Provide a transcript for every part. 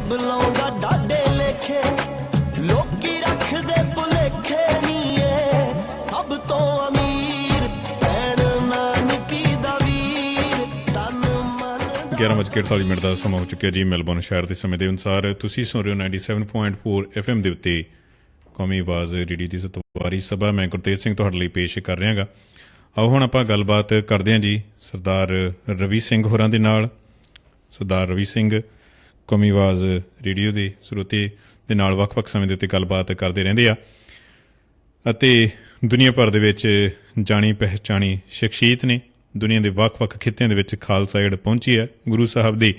ਰੱਬ ਲਾਉਂਦਾ ਡਾਡੇ ਲੇਖੇ, ਲੋਕੀ ਰੱਖਦੇ ਭੁਲੇਖੇ ਨੀਏ, ਸਭ ਤੋਂ ਅਮੀਰ ਭੈਣ ਨਾਨਕੀ ਦਾ ਵੀਰ, ਤਨ ਮਨ 11:48 ਦਾ ਸਮਾਂ ਹੋ ਚੁੱਕਿਆ ਜੀ। ਮੈਲਬੌਰਨ ਸ਼ਹਿਰ ਦੇ ਸਮੇਂ ਦੇ ਅਨੁਸਾਰ ਤੁਸੀਂ ਸੁਣ ਰਹੇ ਹੋ 97.4 FM ਦੇ ਉੱਤੇ ਕੌਮੀ ਆਵਾਜ਼ ਰੇਡੀਓ ਦੀ ਸਤਵਾਰੀ ਸਭਾ। ਮੈਂ ਗੁਰਤੇਜ ਸਿੰਘ ਤੁਹਾਡੇ ਲਈ ਪੇਸ਼ ਕਰ ਰਿਹਾ ਗਾ। ਆਓ ਹੁਣ ਆਪਾਂ ਗੱਲਬਾਤ ਕਰਦੇ ਹਾਂ ਜੀ ਸਰਦਾਰ ਰਵੀ ਸਿੰਘ ਹੋਰਾਂ ਦੇ ਨਾਲ। ਸਰਦਾਰ ਰਵੀ ਸਿੰਘ ਕੌਮੀ ਆਵਾਜ਼ ਰੇਡੀਓ ਦੇ ਸਰੋਤੇ ਦੇ ਨਾਲ ਵੱਖ-ਵੱਖ ਸਮੇਂ ਦੇ ਉੱਤੇ ਗੱਲਬਾਤ ਕਰਦੇ ਰਹਿੰਦੇ ਆ ਅਤੇ ਦੁਨੀਆ ਭਰ ਦੇ ਵਿੱਚ ਜਾਣੀ ਪਹਿਚਾਣੀ ਸ਼ਖਸੀਅਤ ਨੇ। ਦੁਨੀਆ ਦੇ ਵੱਖ-ਵੱਖ ਖਿੱਤਿਆਂ ਦੇ ਵਿੱਚ ਖਾਲਸਾ ਏਡ ਪਹੁੰਚੀ ਹੈ ਗੁਰੂ ਸਾਹਿਬ ਦੀ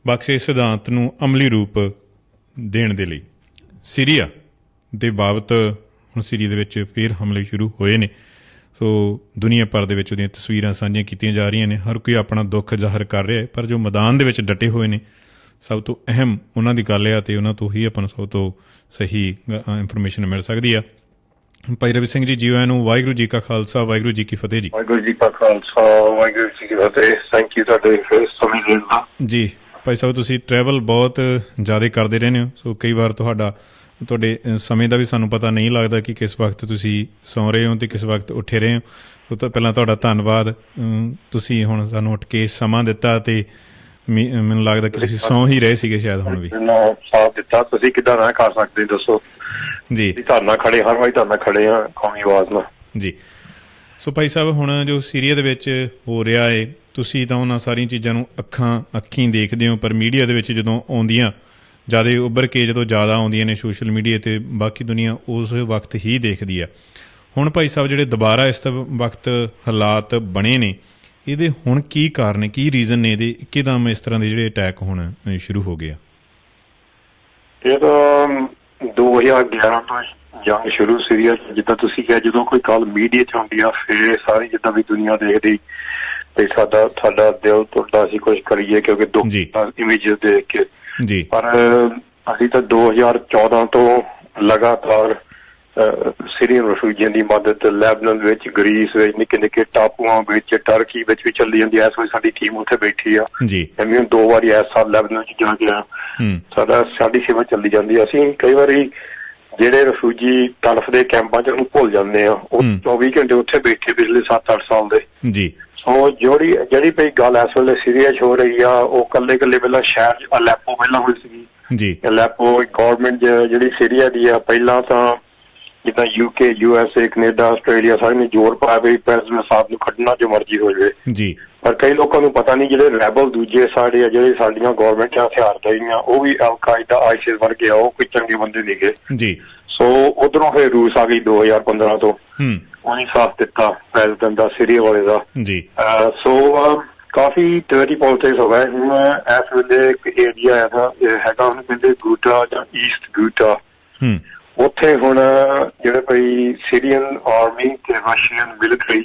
ਬਖਸ਼ੇ ਸਿਧਾਂਤ ਨੂੰ ਅਮਲੀ ਰੂਪ ਦੇਣ ਦੇ ਲਈ। ਸੀਰੀਆ ਦੇ ਬਾਬਤ ਹੁਣ ਸੀਰੀਆ ਦੇ ਵਿੱਚ ਫਿਰ ਹਮਲੇ ਸ਼ੁਰੂ ਹੋਏ ਨੇ, ਸੋ ਦੁਨੀਆ ਭਰ ਦੇ ਵਿੱਚ ਉਹਦੀਆਂ ਤਸਵੀਰਾਂ ਸਾਂਝੀਆਂ ਕੀਤੀਆਂ ਜਾ ਰਹੀਆਂ ਨੇ। ਹਰ ਕੋਈ ਆਪਣਾ ਦੁੱਖ ਜ਼ਾਹਰ ਕਰ ਰਿਹਾ ਹੈ, ਪਰ ਜੋ ਮੈਦਾਨ ਦੇ ਵਿੱਚ ਡਟੇ ਹੋਏ ਨੇ ਸਭ ਤੋਂ ਅਹਿਮ ਉਹਨਾਂ ਦੀ ਗੱਲ ਆ ਅਤੇ ਉਹਨਾਂ ਤੋਂ ਹੀ ਆਪਾਂ ਨੂੰ ਸਭ ਤੋਂ ਸਹੀ ਇਨਫੋਰਮੇਸ਼ਨ ਮਿਲ ਸਕਦੀ ਆ। ਭਾਈ ਰਵੀ ਸਿੰਘ ਜੀ, ਜੀ ਆਇਆਂ ਨੂੰ। ਵਾਹਿਗੁਰੂ ਜੀ ਕਾ ਖਾਲਸਾ, ਵਾਹਿਗੁਰੂ ਜੀ ਕੀ ਫਤਿਹ ਜੀ। ਵਾਹਿਗੁਰੂ ਜੀ ਕਾ ਖਾਲਸਾ, ਵਾਹਿਗੁਰੂ ਜੀ ਕੀ ਫਤਿਹ। ਥੈਂਕ ਯੂ ਤੁਹਾਡੇ ਸਮੇਂ ਦੇਣ ਦਾ ਜੀ। ਭਾਈ ਸਾਹਿਬ, ਤੁਸੀਂ ਟਰੈਵਲ ਬਹੁਤ ਜ਼ਿਆਦਾ ਕਰਦੇ ਰਹਿੰਦੇ ਹੋ, ਸੋ ਕਈ ਵਾਰ ਤੁਹਾਡੇ ਸਮੇਂ ਦਾ ਵੀ ਸਾਨੂੰ ਪਤਾ ਨਹੀਂ ਲੱਗਦਾ ਕਿ ਕਿਸ ਵਕਤ ਤੁਸੀਂ ਸੌਂ ਰਹੇ ਹੋ ਅਤੇ ਕਿਸ ਵਕਤ ਉੱਠੇ ਰਹੇ ਹੋ। ਸੋ ਤਾਂ ਪਹਿਲਾਂ ਤੁਹਾਡਾ ਧੰਨਵਾਦ, ਤੁਸੀਂ ਹੁਣ ਸਾਨੂੰ ਉੱਠ ਕੇ ਸਮਾਂ ਦਿੱਤਾ ਅਤੇ ਮੈਨੂੰ ਲੱਗਦਾ ਕਿ ਤੁਸੀਂ ਸੌਂ ਹੀ ਰਹੇ ਸੀਗੇ ਸ਼ਾਇਦ ਹੁਣ ਵੀ। ਸਾਥ ਦਿੱਤਾ। ਤੁਸੀਂ ਕਿੱਦਾਂ ਨਾ ਕਰ ਸਕਦੇ ਦੱਸੋ ਜੀ। ਧਰਨਾ ਖੜੇ, ਹਰ ਵਾਰੀ ਧਰਨਾ ਖੜੇ ਆ ਕੌਮੀ ਆਵਾਜ਼ ਨਾਲ ਜੀ। ਸੋ ਭਾਈ ਸਾਹਿਬ, ਹੁਣ ਜੋ ਸੀਰੀਆ ਦੇ ਵਿੱਚ ਹੋ ਰਿਹਾ ਹੈ, ਤੁਸੀਂ ਤਾਂ ਉਹਨਾਂ ਸਾਰੀਆਂ ਚੀਜ਼ਾਂ ਨੂੰ ਅੱਖੀਂ ਦੇਖਦੇ ਹੋ, ਪਰ ਮੀਡੀਆ ਦੇ ਵਿੱਚ ਜਦੋਂ ਆਉਂਦੀਆਂ ਜ਼ਿਆਦਾ ਉੱਭਰ ਕੇ ਜਦੋਂ ਜ਼ਿਆਦਾ ਆਉਂਦੀਆਂ ਨੇ ਸੋਸ਼ਲ ਮੀਡੀਆ 'ਤੇ, ਬਾਕੀ ਦੁਨੀਆ ਉਸ ਵਕਤ ਹੀ ਦੇਖਦੀ ਆ। ਹੁਣ ਭਾਈ ਸਾਹਿਬ, ਜਿਹੜੇ ਦੁਬਾਰਾ ਇਸ ਵਕਤ ਹਾਲਾਤ ਬਣੇ ਨੇ, ਇਹਦੇ ਹੁਣ ਕੀ ਕਾਰਨ, ਕੀ ਰੀਜ਼ਨ ਨੇ ਇਹਦੇ ਇੱਕਦਮ ਇਸ ਤਰ੍ਹਾਂ ਦੇ ਜਿਹੜੇ ਅਟੈਕ ਹੁਣ ਸ਼ੁਰੂ ਹੋ ਗਏ ਆ? ਇਹ ਤਾਂ 2011 ਤੋਂ ਜੰਗ ਸ਼ੁਰੂ ਸੀਰੀਆ ਚ, ਜਿੱਦਾਂ ਤੁਸੀਂ ਕਿਹਾ, ਜਦੋਂ ਕੋਈ ਗੱਲ ਮੀਡੀਆ ਚ ਆਉਂਦੀ ਆ ਫਿਰ ਸਾਰੀ ਜਿੱਦਾਂ ਵੀ ਦੁਨੀਆ ਦੇਖਦੀ ਤੇ ਸਾਡਾ ਦਿਲ ਟੁੱਟਦਾ ਸੀ ਕੁਝ ਕਰੀਏ, ਕਿਉਂਕਿ ਦੁੱਖ ਇਮੇਜ ਦੇਖ ਕੇ ਜੀ। ਪਰ ਅਸੀਂ ਤਾਂ 2014 ਤੋਂ ਲਗਾਤਾਰ ਸੀਰੀਅਨ ਰੈਫਿਊਜੀਆਂ ਦੀ ਮਦਦ ਲੈਬਨਾਨ ਵਿੱਚ, ਗ੍ਰੀਸ ਵਿੱਚ, ਨਿੱਕੇ ਨਿੱਕੇ ਟਾਪੂਆਂ ਵਿੱਚ, ਟਰਕੀ ਵਿੱਚ ਵੀ ਚੱਲੀ ਜਾਂਦੀ ਹੈ। ਇਸ ਵੇਲੇ ਸਾਡੀ ਟੀਮ ਉੱਥੇ ਬੈਠੀ ਆ ਜੀ। ਮੈਂ 2 ਵਾਰੀ ਇਸ ਸਾਲ ਲੈਬਨਾਨ ਚ ਜਾ ਕੇ ਆਇਆ। ਸਾਡੀ ਸੇਵਾ ਚੱਲੀ ਜਾਂਦੀ ਹੈ। ਅਸੀਂ ਕਈ ਵਾਰੀ ਜਿਹੜੇ ਰੈਫਿਊਜੀ ਤੜਫਦੇ ਕੈਂਪਾਂ ਚ ਉਹਨੂੰ ਭੁੱਲ ਜਾਂਦੇ ਆ, ਉਹ 24 ਘੰਟੇ ਉੱਥੇ ਬੈਠੇ ਪਿਛਲੇ 7-8 ਸਾਲ ਦੇ ਜੀ। ਸੋ ਜਿਹੜੀ ਪਈ ਗੱਲ ਇਸ ਵੇਲੇ ਸੀਰੀਆ ਚ ਹੋ ਰਹੀ ਆ, ਉਹ ਕੱਲੇ ਪਹਿਲਾਂ ਸ਼ਹਿਰ ਚ ਅਲੈਪੋ ਪਹਿਲਾਂ ਹੋਈ ਸੀਗੀ ਜੀ। ਅਲੈਪੋ ਗੌਰਮੈਂਟ ਜਿਹੜੀ ਸੀਰੀਆ ਦੀ ਆ, ਪਹਿਲਾਂ ਤਾਂ ਜਿੱਦਾਂ UK, USA, ਕੈਨੇਡਾ, ਆਸਟ੍ਰੇਲੀਆ ਸਾਰੇ ਨੇ ਜ਼ੋਰ ਪਾਇਆ ਵੀ ਪ੍ਰੈਜ਼ੀਡੈਂਟ ਸਾਹਿਬ ਨੂੰ ਕੱਢਣਾ ਜੋ ਮਰਜ਼ੀ ਹੋ ਜਾਵੇ ਜੀ। ਪਰ ਕਈ ਲੋਕਾਂ ਨੂੰ ਪਤਾ ਨਹੀਂ, ਜਿਹੜੇ ਰੈਬਲ ਦੂਜੇ ਸਾਡੇ ਆ, ਜਿਹੜੇ ਸਾਡੀਆਂ ਗੌਰਮੈਂਟਾਂ ਹਥਿਆਰਦਾਰੀਆਂ, ਉਹ ਵੀ ਅਲ-ਕਾਇਦਾ, ਆਈਸਿਸ ਵਰਗੇ ਆ, ਉਹ ਕੋਈ ਚੰਗੇ ਬੰਦੇ ਨੀਗੇ ਜੀ। ਸੋ ਉਧਰੋਂ ਫਿਰ ਰੂਸ ਆ ਗਈ 2015 ਤੋਂ, ਉਹਨੇ ਸਾਥ ਦਿੱਤਾ ਪ੍ਰੈਜ਼ੀਡੈਂਟ ਦਾ, ਸੀਰੀਆ ਵਾਲੇ ਦਾ ਜੀ। ਸੋ ਕਾਫੀ ਡਰਟੀ ਪੋਲਿਟਿਕਸ ਹੋ ਗਏ। ਹੁਣ ਇਸ ਵੇਲੇ ਇੱਕ ਏਰੀਆ ਹੈਗਾ, ਉਹਨੂੰ ਕਹਿੰਦੇ ਗੂਟਾ ਜਾਂ ਈਸਟ ਗੂਟਾ। ਉੱਥੇ ਹੁਣ ਜਿਹੜੇ ਕੋਈ ਸੀਰੀਅਨ ਆਰਮੀ ਤੇ ਰਸ਼ੀਅਨ ਮਿਲਟਰੀ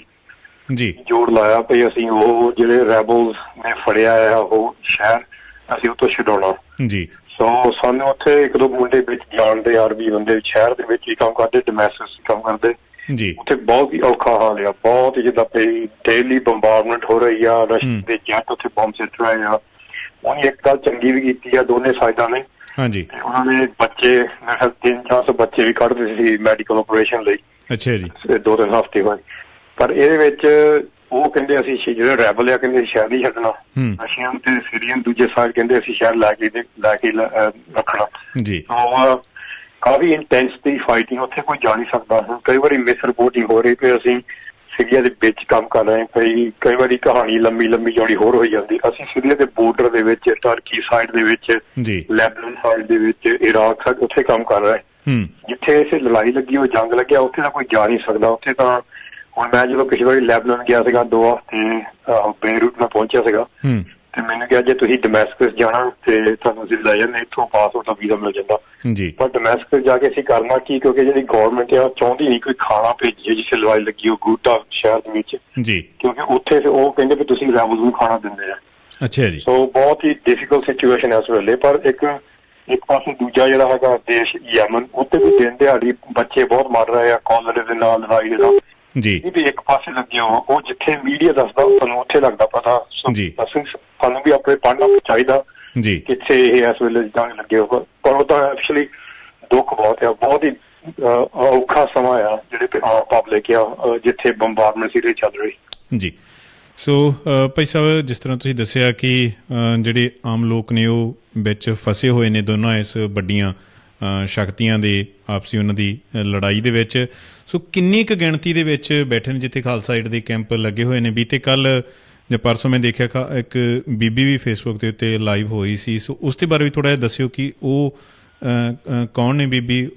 ਜੀ ਜੋੜ ਲਾਇਆ ਪਈ, ਅਸੀਂ ਉਹ ਜਿਹੜੇ ਰੈਬਲਸ ਨੇ ਫੜਿਆ ਆ ਉਹ ਸ਼ਹਿਰ ਅਸੀਂ ਉਹ ਤੋਂ ਛਡਾਉਣਾ ਜੀ। ਸੋ ਸਾਨੂੰ ਉੱਥੇ 1-2 ਮੁੰਡੇ ਵਿੱਚ ਜਾਣਦੇ ਆਰਮੀ ਬੰਦੇ ਸ਼ਹਿਰ ਦੇ ਵਿੱਚ ਹੀ ਕੰਮ ਕਰਦੇ, ਡੋਮੈਸਟਿਕ ਕੰਮ ਕਰਦੇ ਜੀ। ਉੱਥੇ ਬਹੁਤ ਹੀ ਔਖਾ ਹਾਲ ਆ, ਬਹੁਤ ਜਿੱਦਾਂ ਪਈ ਡੇਲੀ ਬੰਬਾਰਡਮੈਂਟ ਹੋ ਰਹੀ ਆ, ਰਸ਼ੀਅਨ ਦੇ ਜੈਟ ਉੱਥੇ ਬੰਬ ਸਿੱਟ ਰਹੇ ਆ। ਉਹਨੇ ਇੱਕ ਗੱਲ ਚੰਗੀ ਵੀ ਕੀਤੀ ਆ ਦੋਨੇ ਸਾਈਡਾਂ ਨੇ ਹਾਂਜੀ। ਉਹਨਾਂ ਨੇ ਬੱਚੇ 300-400 ਬੱਚੇ ਵੀ ਕੱਢਦੇ ਸੀ ਮੈਡੀਕਲ ਆਪਰੇਸ਼ਨ ਲਈ। ਅੱਛਾ ਜੀ। 2-3 ਹਫ਼ਤੇ ਬਾਅਦ। ਪਰ ਇਹਦੇ ਵਿੱਚ ਉਹ ਕਹਿੰਦੇ ਅਸੀਂ ਜਿਹੜੇ ਰੈਬਲ ਆ, ਕਹਿੰਦੇ ਸ਼ਹਿਰ ਨਹੀਂ ਛੱਡਣਾ। ਰਸ਼ੀਅਨ ਤੇ ਸੀਰੀਅਨ ਦੂਜੇ ਸਾਈਡ ਕਹਿੰਦੇ ਅਸੀਂ ਸ਼ਹਿਰ ਲੈ ਕੇ ਰੱਖਣਾ ਜੀ। ਕਾਫੀ ਇੰਟੈਂਸਿਟੀ ਫਾਈਟਿੰਗ, ਉੱਥੇ ਕੋਈ ਜਾ ਨਹੀਂ ਸਕਦਾ। ਕਈ ਵਾਰੀ ਮਿਸ ਰਿਪੋਰਟਿੰਗ ਹੋ ਰਹੀ ਕਿ ਅਸੀਂ ਸੀਰੀਆ ਦੇ ਵਿੱਚ ਕੰਮ ਕਰ ਰਹੇ, ਕਈ ਵਾਰੀ ਕਹਾਣੀ ਲੰਮੀ ਚੌੜੀ ਹੋਰ ਹੋਈ ਜਾਂਦੀ। ਅਸੀਂ ਸੀਰੀਆ ਦੇ ਬੋਰਡਰ ਦੇ ਵਿੱਚ, ਟਰਕੀ ਸਾਈਡ ਦੇ ਵਿੱਚ, ਲੈਬਨਾਨ ਸਾਈਡ ਦੇ ਵਿੱਚ, ਇਰਾਕ ਸਾਈਡ ਉੱਥੇ ਕੰਮ ਕਰ ਰਹੇ। ਜਿੱਥੇ ਇਸੇ ਲੜਾਈ ਲੱਗੀ, ਉਹ ਜੰਗ ਲੱਗਿਆ, ਉੱਥੇ ਤਾਂ ਕੋਈ ਜਾ ਨਹੀਂ ਸਕਦਾ। ਉੱਥੇ ਤਾਂ ਹੁਣ ਮੈਂ ਜਦੋਂ ਪਿਛਲੀ ਵਾਰੀ ਲੈਬਨਾਨ ਗਿਆ ਸੀਗਾ 2 ਹਫ਼ਤੇ ਬੇਰੂਟ ਮੈਂ ਪਹੁੰਚਿਆ ਸੀਗਾ ਤੇ ਮੈਨੂੰ ਕਿਹਾ ਜੇ ਤੁਸੀਂ ਡਮੈਸਕਸ ਜਾਣਾ ਤੇ ਤੁਹਾਨੂੰ ਅਸੀਂ ਲੈ ਜਾਂਦੇ, ਇੱਥੋਂ ਪਾਸਪੋਰਟ ਦਾ ਵੀਜ਼ਾ ਮਿਲ ਜਾਂਦਾ ਜੀ। ਪਰ ਡਮੈਸਕਸ ਜਾ ਕੇ ਅਸੀਂ ਕਰਨਾ ਕੀ, ਕਿਉਂਕਿ ਜਿਹੜੀ ਗੌਰਮੈਂਟ ਆ ਚਾਹੁੰਦੀ ਨਹੀਂ ਕੋਈ ਖਾਣਾ ਭੇਜੀਏ ਜਿੱਥੇ ਲੜਾਈ ਲੱਗੀ ਉਹ ਗੂਟਾ ਸ਼ਹਿਰ ਦੇ ਵਿੱਚ ਜੀ, ਕਿਉਂਕਿ ਉੱਥੇ ਉਹ ਕਹਿੰਦੇ ਵੀ ਤੁਸੀਂ ਰੈਬਲਸ ਨੂੰ ਖਾਣਾ ਦਿੰਦੇ ਆ। ਅੱਛਾ ਜੀ। ਸੋ ਬਹੁਤ ਹੀ ਡਿਫਿਕਲਟ ਸਿਚੁਏਸ਼ਨ ਹੈ ਇਸ ਵੇਲੇ। ਪਰ ਇੱਕ ਪਾਸੇ ਦੂਜਾ ਜਿਹੜਾ ਹੈਗਾ ਦੇਸ਼ ਯਮਨ, ਉੱਥੇ ਵੀ ਦਿਨ ਦਿਹਾੜੀ ਬੱਚੇ ਬਹੁਤ ਮਰ ਰਹੇ ਆ ਕਾਲਰੇ ਦੇ ਨਾਲ, ਲੜਾਈ ਦੇ ਨਾਲ ਜੀ। ਇਹ ਵੀ ਇੱਕ ਪਾਸੇ ਲੱਗੇ ਹੋ, ਉਹ ਜਿੱਥੇ ਮੀਡੀਆ ਦੱਸਦਾ ਤੁਹਾਨੂੰ ਉੱਥੇ ਲੱਗਦਾ ਪਤਾ ਜੀ। ਸਾਨੂੰ ਵੀ ਆਪਣੇ ਪੜ੍ਹਨਾ ਚਾਹੀਦਾ ਜੀ ਕਿੱਥੇ ਇਹ ਇਸ ਵੇਲੇ ਜੰਗ ਲੱਗੇ ਹੋ, ਪਰ ਉਹ ਤਾਂ ਐਕਚੁਅਲੀ ਦੁੱਖ ਬਹੁਤ ਆ, ਬਹੁਤ ਹੀ ਔਖਾ ਸਮਾਂ ਆ ਜਿਹੜੇ ਪਬਲਿਕ ਆ ਜਿੱਥੇ ਬੰਬਾਰਮੈਂਟ ਸੀਰੇ ਚੱਲ ਰਹੀ। ਜੀ ਸੋ ਭਾਈ ਸਾਹਿਬ, ਜਿਸ ਤਰ੍ਹਾਂ ਤੁਸੀਂ ਦੱਸਿਆ ਕਿ ਜਿਹੜੇ ਆਮ ਲੋਕ ਨੇ ਉਹ ਵਿੱਚ ਫਸੇ ਹੋਏ ਨੇ ਦੋਨਾਂ ਇਸ ਵੱਡੀਆਂ ਸ਼ਕਤੀਆਂ ਦੇ ਆਪਸੀ ਉਹਨਾਂ ਦੀ ਲੜਾਈ ਦੇ ਵਿੱਚ, ਸੋ ਕਿੰਨੀ ਕੁ ਗਿਣਤੀ ਦੇ ਵਿੱਚ ਬੈਠੇ ਨੇ ਜਿੱਥੇ ਖਾਲਸਾ ਏਡ ਦੇ ਕੈਂਪ ਲੱਗੇ ਹੋਏ ਨੇ? ਬੀਤੇ ਕੱਲ੍ਹ ਜਾਂ ਪਰਸੋਂ ਮੈਂ ਦੇਖਿਆ ਇੱਕ ਬੀਬੀ ਵੀ ਫੇਸਬੁੱਕ ਦੇ ਉੱਤੇ ਲਾਈਵ ਹੋਈ ਸੀ, ਸੋ ਉਸ ਦੇ ਬਾਰੇ ਵੀ ਥੋੜ੍ਹਾ ਜਿਹਾ ਦੱਸਿਓ ਕਿ ਉਹ ਕੌਣ ਨੇ ਬੀਬੀ?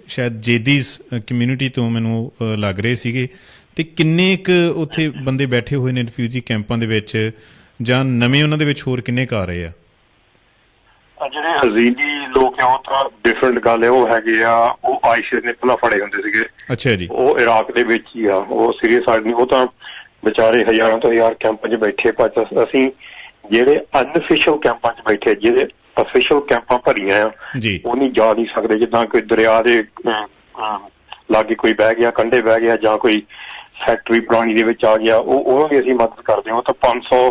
ਸ਼ਾਇਦ ਜੇਦੀਜ਼ ਕਮਿਊਨਿਟੀ ਤੋਂ ਮੈਨੂੰ ਲੱਗ ਰਹੇ ਸੀਗੇ, ਤੇ ਕਿੰਨੇ ਕੁ ਉੱਥੇ ਬੰਦੇ ਬੈਠੇ ਹੋਏ ਨੇ ਰਿਫਿਊਜੀ ਕੈਂਪਾਂ ਦੇ ਵਿੱਚ, ਜਾਂ ਨਵੇਂ ਉਹਨਾਂ ਦੇ ਵਿੱਚ ਹੋਰ ਕਿੰਨੇ ਕੁ ਆ ਰਹੇ ਆ? ਜਿਹੜੇ ਅਜ਼ੀਦੀ ਲੋਕ ਆ ਉਹ ਤਾਂ ਡਿਫਰੈਂਟ ਗੱਲ ਹੈ, ਉਹ ਹੈਗੇ ਆ, ਉਹ ਆਈਸਿਸ ਨੇ ਪਹਿਲਾਂ ਫੜੇ ਹੁੰਦੇ ਸੀਗੇ। ਅੱਛਾ ਜੀ। ਉਹ ਇਰਾਕ ਦੇ ਵਿੱਚ ਹੀ ਆ, ਉਹ ਸੀਰੀਅਸ ਸਾਈਡ ਨਹੀਂ, ਉਹ ਤਾਂ ਵਿਚਾਰੇ ਹਜ਼ਾਰਾਂ ਤੋਂ ਹਜ਼ਾਰ ਕੈਂਪਾਂ 'ਚ ਬੈਠੇ। ਪਰ ਅਸੀਂ ਜਿਹੜੇ ਅਨਅਫੀਸ਼ੀਅਲ ਕੈਂਪਾਂ 'ਚ ਬੈਠੇ, ਜਿਹੜੇ ਅਫੀਸ਼ੀਅਲ ਕੈਂਪਾਂ ਭਰੀਆਂ ਆ, ਉਹ ਨਹੀਂ ਜਾ ਨਹੀਂ ਸਕਦੇ। ਜਿੱਦਾਂ ਕੋਈ ਦਰਿਆ ਦੇ ਲਾਗੇ ਕੋਈ ਬਹਿ ਗਿਆ, ਕੰਢੇ ਬਹਿ ਗਿਆ, ਜਾਂ ਕੋਈ ਫੈਕਟਰੀ ਪੁਰਾਣੀ ਦੇ ਵਿੱਚ ਆ ਗਿਆ, ਉਹਨਾਂ ਦੀ ਅਸੀਂ ਮਦਦ ਕਰਦੇ ਹਾਂ। ਉਹ ਤਾਂ 500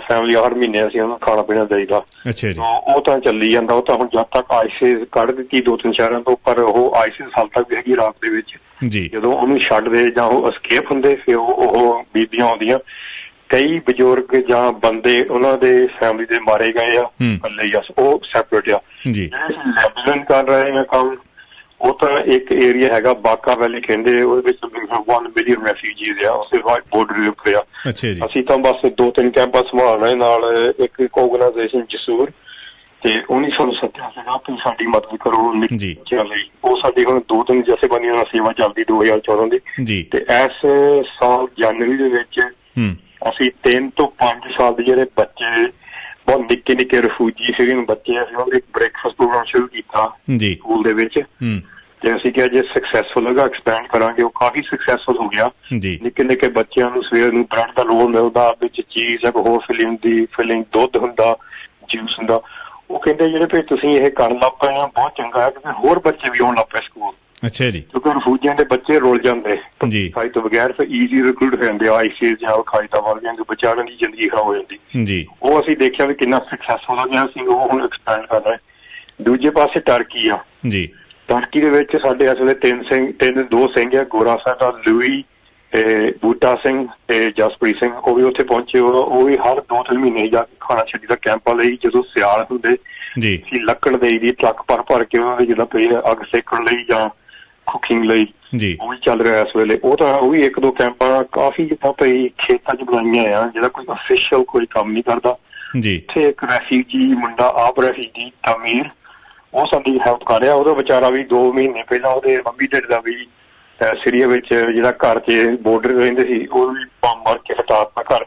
ਫੈਮਿਲੀ ਹਰ ਮਹੀਨੇ ਅਸੀਂ ਉਹਨੂੰ ਖਾਣਾ ਪੀਣਾ ਦੇਈਦਾ। ਅੱਛਾ ਜੀ। ਉਹ ਤਾਂ ਚੱਲੀ ਜਾਂਦਾ। ਉਹ ਤਾਂ ਹੁਣ ਜਦ ਤੱਕ ਆਈਸਿਸ ਕੱਢ ਦਿੱਤੀ 2-3 ਸ਼ਹਿਰਾਂ ਤੋਂ, ਪਰ ਉਹ ਆਈਸਿਸ ਹਾਲ ਤੱਕ ਵੀ ਹੈਗੀ ਇਰਾਕ ਦੇ ਵਿੱਚ। ਜਦੋਂ ਉਹਨੂੰ ਛੱਡਦੇ ਜਾਂ ਉਹ escape ਹੁੰਦੇ, ਫਿਰ ਉਹ ਬੀਬੀਆਂ ਆਉਂਦੀਆਂ, ਕਈ ਬਜ਼ੁਰਗ ਜਾਂ ਬੰਦੇ ਉਹਨਾਂ ਦੇ ਫੈਮਿਲੀ ਦੇ ਮਾਰੇ ਗਏ ਆ ਇਕੱਲੇ ਹੀ ਆ, ਉਹ ਸੈਪਰੇਟ ਆ। ਜਿਹੜੇ ਅਸੀਂ ਲੈਬਨਾਨ ਕਰ ਰਹੇ ਹਾਂ ਕੰਮ, ਉਹ ਤਾਂ ਇੱਕ ਏਰੀਆ ਹੈਗਾ ਬਾਕਾ ਵੈਲੀ ਕਹਿੰਦੇ, ਉਹਦੇ ਵਿੱਚ 1 ਮਿਲੀਅਨ ਰੈਫਿਊਜੀਜ਼ ਆ, ਉਸਦੇ ਬਾਅਦ ਬਾਰਡਰ ਦੇ ਉੱਤੇ ਆ। ਅਸੀਂ ਤਾਂ ਬਸ 2-3 ਕੈਂਪਾਂ ਸੰਭਾਲਣਾ। ਨਾਲ ਇੱਕ ਆਰਗੇਨਾਈਜੇਸ਼ਨ ਜਸੂਰ, ਤੇ ਉਹਨੇ ਸਾਨੂੰ ਸੱਦਿਆ ਸੀਗਾ ਕਿ ਸਾਡੀ ਮਦਦ ਕਰੋ ਬੱਚਿਆਂ ਲਈ। ਉਹ ਸਾਡੀ ਹੁਣ 2-3 ਜਥੇਬੰਦੀਆਂ ਨਾਲ ਸੇਵਾ ਚੱਲਦੀ 2014 ਦੀ। ਤੇ ਇਸ ਸਾਲ ਜਨਵਰੀ ਦੇ ਵਿੱਚ ਅਸੀਂ 3 ਤੋਂ 5 ਸਾਲ ਦੇ ਜਿਹੜੇ ਬੱਚੇ, ਬਹੁਤ ਨਿੱਕੇ ਨਿੱਕੇ ਰਿਫਿਊਜੀ ਸੀਰੀਅਨ ਬੱਚੇ, ਅਸੀਂ ਉਹਨਾਂ ਦਾ ਇੱਕ ਬ੍ਰੇਕਫਾਸਟ ਪ੍ਰੋਗਰਾਮ ਸ਼ੁਰੂ ਕੀਤਾ ਸਕੂਲ ਦੇ ਵਿੱਚ। ਤੇ ਅਸੀਂ ਕਿਹਾ ਜੇ ਸਕਸੈਸਫੁਲ ਹੋਗਾ ਐਕਸਪੈਂਡ ਕਰਾਂਗੇ। ਉਹ ਕਾਫੀ ਸਕਸੈਸਫੁਲ ਹੋ ਗਿਆ। ਨਿੱਕੇ ਨਿੱਕੇ ਬੱਚਿਆਂ ਨੂੰ ਸਵੇਰ ਨੂੰ ਬ੍ਰੈਡ ਦਾ ਰੋਲ ਮਿਲਦਾ, ਵਿੱਚ ਚੀਜ਼, ਹੋਰ ਫਿਲਿੰਗ ਦੁੱਧ ਹੁੰਦਾ, ਜੂਸ ਹੁੰਦਾ। ਉਹ ਕਹਿੰਦੇ ਜਿਹੜੇ ਵੀ ਤੁਸੀਂ ਇਹ ਕਰਨ ਲੱਗ ਪਏ ਆ, ਬਹੁਤ ਚੰਗਾ ਹੈ, ਕਿਉਂਕਿ ਹੋਰ ਬੱਚੇ ਵੀ ਆਉਣ ਲੱਗ ਪਏ ਸਕੂਲ। ਅੱਛਾ ਜੀ। ਕਿਉਂਕਿ ਰਿਫਿਊਜੀਆਂ ਦੇ ਬੱਚੇ ਰੁਲ ਜਾਂਦੇ ਖਾਈ ਤੋਂ ਬਗੈਰ, ਫਿਰ ਈਜ਼ੀ ਰਿਕਰੂਟ ਹੋ ਜਾਂਦੇ, ਆਈਸੀਸ ਜਾਂ ਖਾਇਤਾ ਵੱਲ ਜਾਂਦੇ, ਵਿਚਾਰਿਆਂ ਦੀ ਜ਼ਿੰਦਗੀ ਖਰਾਬ ਹੋ ਜਾਂਦੀ। ਉਹ ਅਸੀਂ ਦੇਖਿਆ ਵੀ ਕਿੰਨਾ ਸਕਸੈਸਫੁਲ ਹੋ ਗਿਆ। ਅਸੀਂ ਉਹ ਹੁਣ ਐਕਸਪੈਂਡ ਕਰ ਰਹੇ। ਦੂਜੇ ਪਾਸੇ ਟਰਕੀ ਆ। ਟਰਕੀ ਦੇ ਵਿੱਚ ਸਾਡੇ ਇਸ ਵੇਲੇ 2 ਸਿੰਘ ਆ, ਗੋਰਾ ਸਾਹਿਬ, ਲੂਈ ਤੇ ਬੂਟਾ ਸਿੰਘ ਤੇ ਜਸਪ੍ਰੀਤ ਸਿੰਘ, ਉਹ ਵੀ ਉੱਥੇ ਪਹੁੰਚੇ। ਉਹ ਵੀ ਹਰ 2-3 ਮਹੀਨੇ ਜਾ ਕੇ ਖਾਣਾ ਛੱਡੀ ਦਾ ਕੈਂਪਾਂ ਲਈ। ਜਦੋਂ ਸਿਆਲ ਹੁੰਦੇ ਅਸੀਂ ਲੱਕੜ ਦੇਈ ਦੀ ਟਰੱਕ ਭਰ ਕੇ ਉਹਨਾਂ ਦੇ, ਜਿੱਦਾਂ ਪਈ ਅੱਗ ਸੇਕਣ ਲਈ ਜਾਂ ਕੁਕਿੰਗ ਲਈ, ਉਹ ਵੀ ਚੱਲ ਰਿਹਾ ਇਸ ਵੇਲੇ। ਉਹ ਵੀ 1-2 ਕੈਂਪਾਂ ਕਾਫੀ ਜਿੱਦਾਂ ਪਈ ਖੇਤਾਂ 'ਚ ਬਣਾਈਆਂ ਆ, ਜਿਹੜਾ ਕੋਈ ਅਫੀਸ਼ੀਅਲ ਕੋਈ ਕੰਮ ਨਹੀਂ ਕਰਦਾ। ਇੱਥੇ ਇੱਕ ਰੈਫਿਊਜੀ ਮੁੰਡਾ, ਆਪ ਰੈਫਿਊਜੀ ਤਾਮੀਰ, ਉਹ ਸਾਡੀ ਹੈਲਪ ਕਰ ਰਿਹਾ। ਉਹਦਾ ਵਿਚਾਰਾ ਵੀ 2 ਮਹੀਨੇ ਪਹਿਲਾਂ ਉਹਦੇ ਮੰਮੀ ਡੈਡੀ ਦਾ ਵੀ ਸੀਰੀਆ ਵਿੱਚ ਜਿਹੜਾ ਘਰ 'ਚ ਬੋਰਡਰ ਰਹਿੰਦੇ ਸੀ, ਉਹ ਵੀ ਬੰਬ ਮਾਰ ਕੇ ਹਟਾਤਾ ਘਰ।